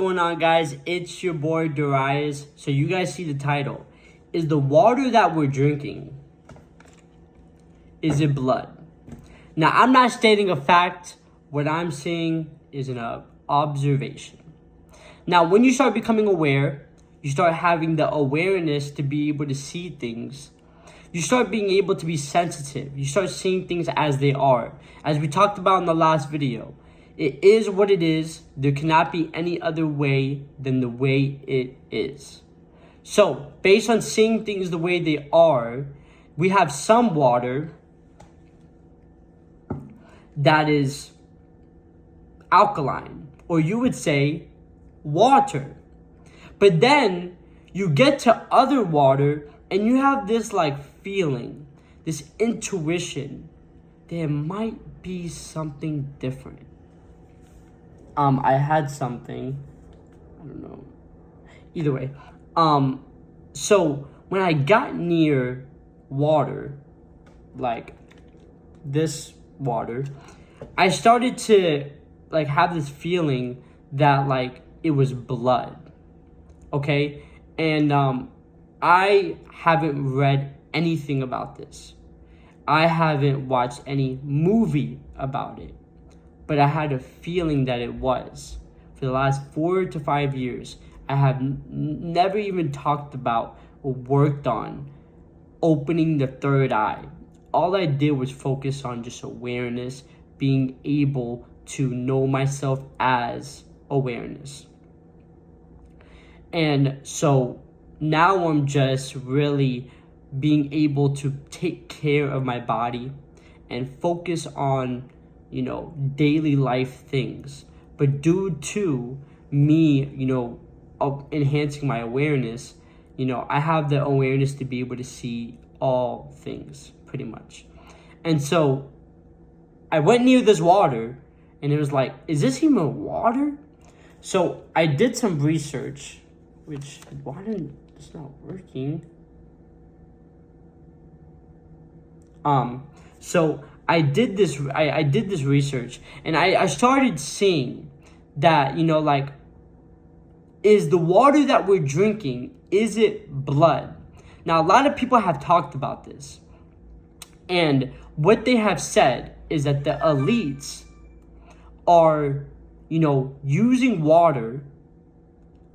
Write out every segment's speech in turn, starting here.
Going on, guys? It's your boy Darius. So you guys see the title. Is the water that we're drinking, is it blood? Now, I'm not stating a fact. What I'm saying is an observation. Now, when you start becoming aware, you start having the awareness to be able to see things. You start being able to be sensitive. You start seeing things as they are. As we talked about in the last video, it is what it is. There cannot be any other way than the way it is. So, based on seeing things the way they are, we have some water that is alkaline, or you would say water. But then you get to other water and you have this feeling, this intuition, there might be something different. I had something, I don't know. Either way, so when I got near water, like this water, I started to have this feeling that it was blood. Okay? And I haven't read anything about this. I haven't watched any movie about it. But I had a feeling that it was. For the last 4 to 5 years, I have never even talked about or worked on opening the third eye. All I did was focus on just awareness, being able to know myself as awareness. And so now I'm just really being able to take care of my body and focus on, daily life things. But due to me, enhancing my awareness, I have the awareness to be able to see all things pretty much. And so I went near this water and it was like, is this even water? So I did some research, which it's not working. So I did this research and I started seeing that, is the water that we're drinking, is it blood? Now, a lot of people have talked about this. And what they have said is that the elites are, using water,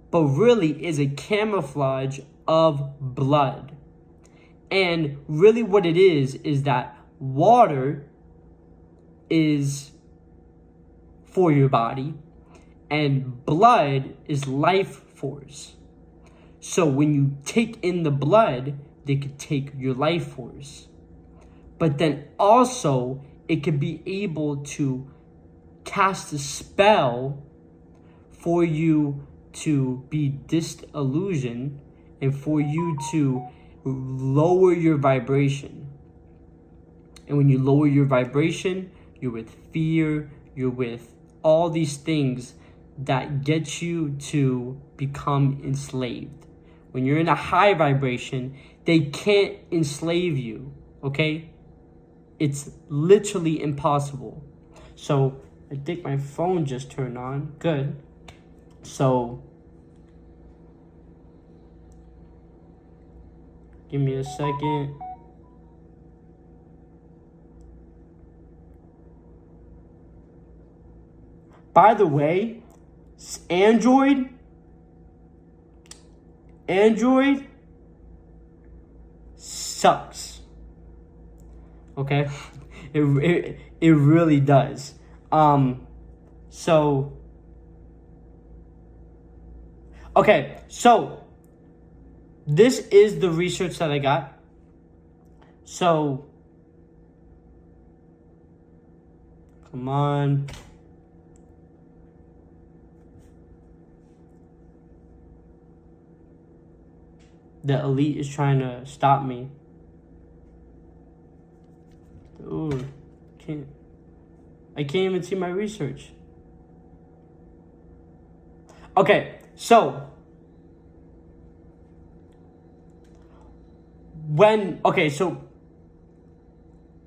but really is a camouflage of blood. And really what it is that water is for your body and blood is life force. So when you take in the blood, they could take your life force. But then also it could be able to cast a spell for you to be disillusioned and for you to lower your vibration. And when you lower your vibration, you're with fear, you're with all these things that get you to become enslaved. When you're in a high vibration, they can't enslave you, okay? It's literally impossible. So I think my phone just turned on. Good. So give me a second. By the way, Android sucks. Okay? It really does. Okay, so this is the research that I got. So, come on. The elite is trying to stop me. Dude, I can't even see my research. Okay, so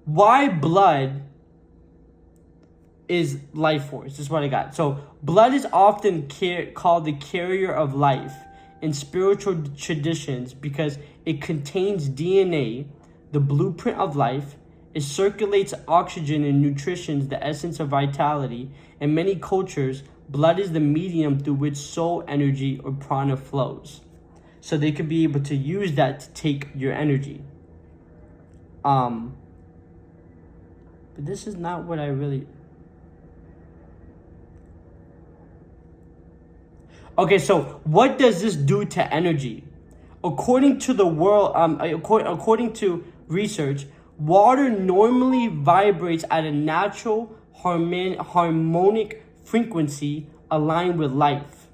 why blood is life force. This is what I got. So blood is often called the carrier of life in spiritual traditions because it contains DNA, the blueprint of life. It circulates oxygen and nutrition, the essence of vitality. In many cultures, blood is the medium through which soul energy or prana flows. So they could be able to use that to take your energy. But this is not what I really... Okay, so what does this do to energy? According to the world, according to research, water normally vibrates at a natural harmonic frequency aligned with life.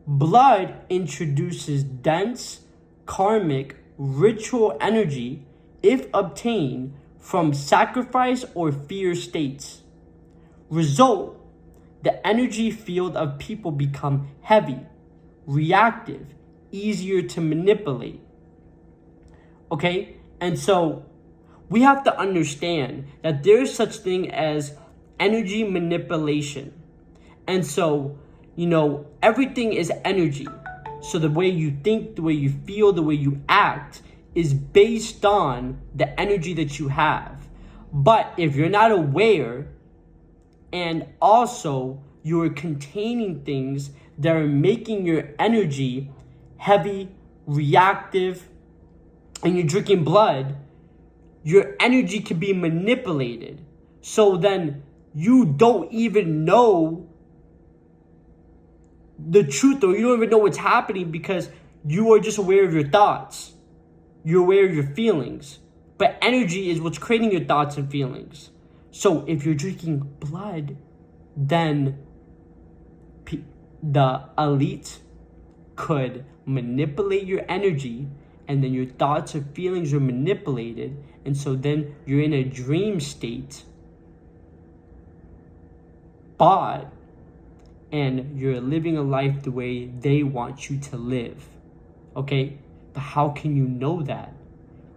Blood introduces dense, karmic, ritual energy if obtained from sacrifice or fear states. Result: the energy field of people become heavy, reactive, easier to manipulate. Okay? And so we have to understand that there is such thing as energy manipulation. And so, everything is energy. So the way you think, the way you feel, the way you act is based on the energy that you have. But if you're not aware, and also you're containing things that are making your energy heavy, reactive, and you're drinking blood, your energy can be manipulated. So then you don't even know the truth, or you don't even know what's happening because you are just aware of your thoughts. You're aware of your feelings. But energy is what's creating your thoughts and feelings. So if you're drinking blood, then the elite could manipulate your energy, and then your thoughts and feelings are manipulated, and so then you're in a dream state, and you're living a life the way they want you to live. Okay? But how can you know that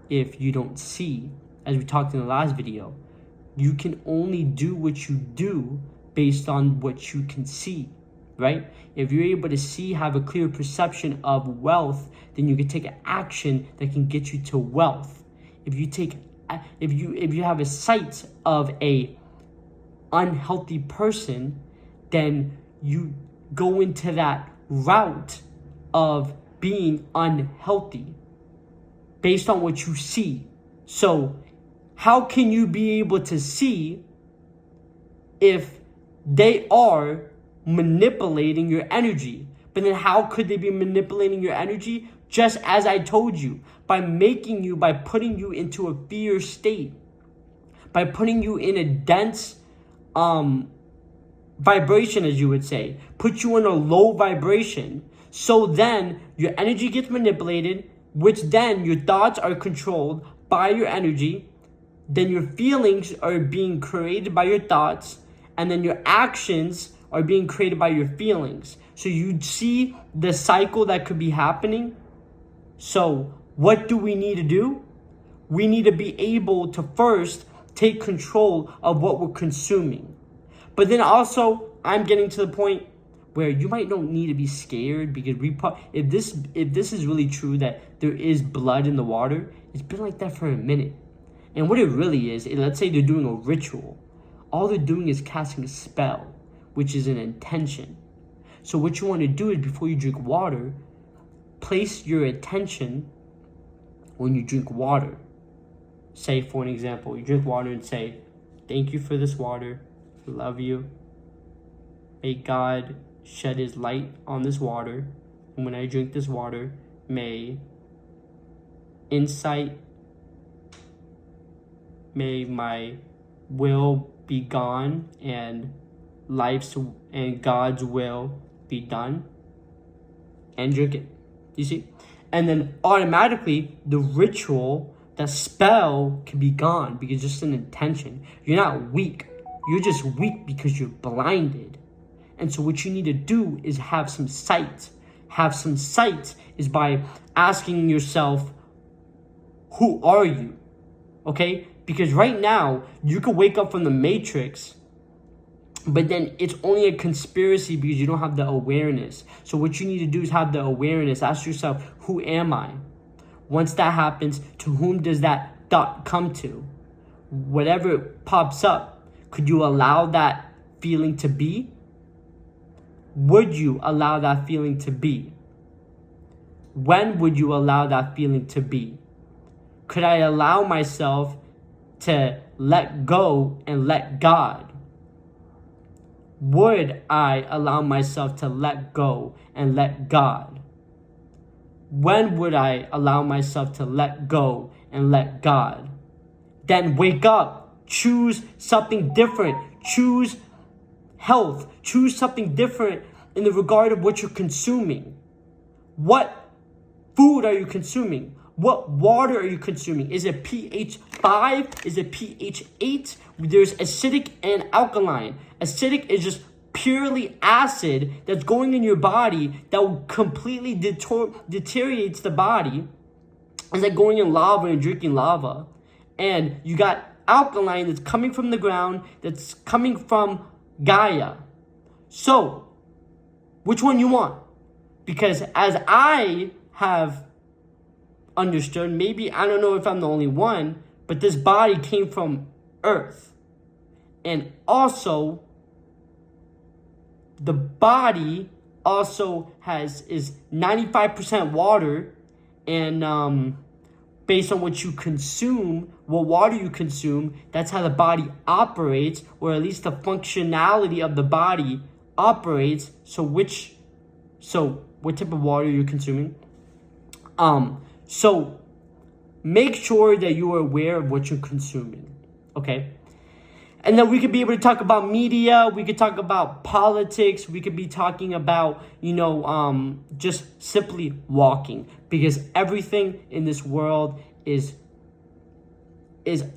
if you don't see? As we talked in the last video, you can only do what you do based on what you can see, right? If you're able to see, have a clear perception of wealth, then you can take action that can get you to wealth. If you have a sight of a unhealthy person, then you go into that route of being unhealthy based on what you see. So how can you be able to see if they are manipulating your energy? But then how could they be manipulating your energy? Just as I told you, by putting you into a fear state, by putting you in a dense vibration, as you would say, put you in a low vibration. So then your energy gets manipulated, which then your thoughts are controlled by your energy. Then your feelings are being created by your thoughts, and then your actions are being created by your feelings. So you see the cycle that could be happening. So what do we need to do? We need to be able to first take control of what we're consuming. But then also, I'm getting to the point where you might don't need to be scared, because if this is really true that there is blood in the water, it's been like that for a minute. And what it really is, let's say they're doing a ritual. All they're doing is casting a spell, which is an intention. So what you want to do is, before you drink water, place your attention when you drink water. Say, for an example, you drink water and say, "Thank you for this water. I love you. May God shed his light on this water. And when I drink this water, may my will be gone and God's will be done," and drink it. You see? And then automatically the ritual, the spell can be gone, because just an intention. You're not weak. You're just weak because you're blinded. And so what you need to do is have some sight. Have some sight is by asking yourself, who are you? Okay? Because right now, you could wake up from the Matrix But then it's only a conspiracy because you don't have the awareness. So what you need to do is have the awareness. Ask yourself, who am I? Once that happens, to whom does that thought come to? Whatever pops up, could you allow that feeling to be? Would you allow that feeling to be? When would you allow that feeling to be? Could I allow myself to let go and let God? Would I allow myself to let go and let God? When would I allow myself to let go and let God? Then wake up. Choose something different. Choose health. Choose something different in the regard of what you're consuming. What food are you consuming? What water are you consuming? Is it pH 5? Is it pH 8? There's acidic and alkaline. Acidic is just purely acid that's going in your body that will completely deteriorates the body. It's like going in lava and drinking lava. And you got alkaline that's coming from the ground, that's coming from Gaia. So, which one you want? Because as I have understood, maybe, I don't know if I'm the only one, but this body came from Earth. And also, the body also is 95% water, and based on what you consume, what water you consume, that's how the body operates, or at least the functionality of the body operates. So what type of water you're consuming? So make sure that you are aware of what you're consuming, okay? And then we could be able to talk about media. We could talk about politics. We could be talking about, just simply walking. Because everything in this world is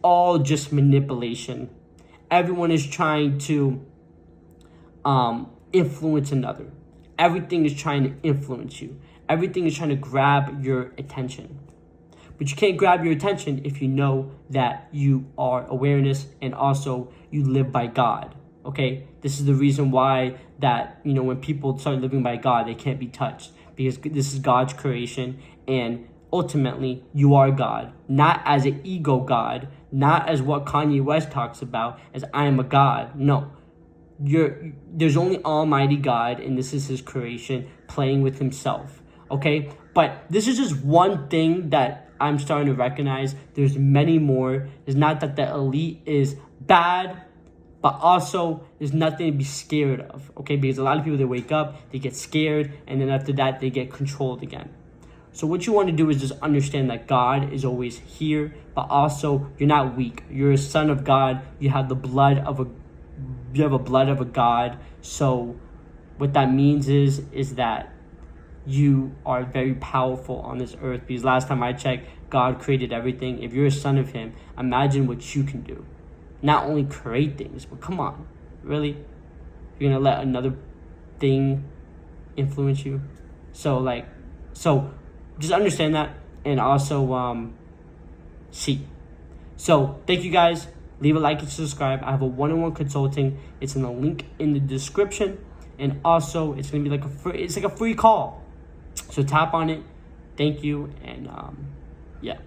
all just manipulation. Everyone is trying to influence another. Everything is trying to influence you. Everything is trying to grab your attention. But you can't grab your attention if you know that you are awareness and also you live by God, okay? This is the reason why that, when people start living by God, they can't be touched. Because this is God's creation, and ultimately, you are God. Not as an ego God, not as what Kanye West talks about, as I am a God. No. There's only Almighty God, and this is his creation, playing with himself, okay? But this is just one thing that I'm starting to recognize. There's many more. It's not that the elite is bad, but also there's nothing to be scared of, okay? Because a lot of people, they wake up, they get scared, and then after that, they get controlled again. So what you want to do is just understand that God is always here, but also you're not weak. You're a son of God. You have a blood of a God. So what that means is that you are very powerful on this earth, because last time I checked, God created everything. If you're a son of him, imagine what you can do. Not only create things, but come on, really? You're gonna let another thing influence you? So just understand that, and also see. So thank you guys. Leave a like and subscribe. I have a one-on-one consulting. It's in the link in the description, and also it's gonna be like a free call. So tap on it. Thank you, and yeah.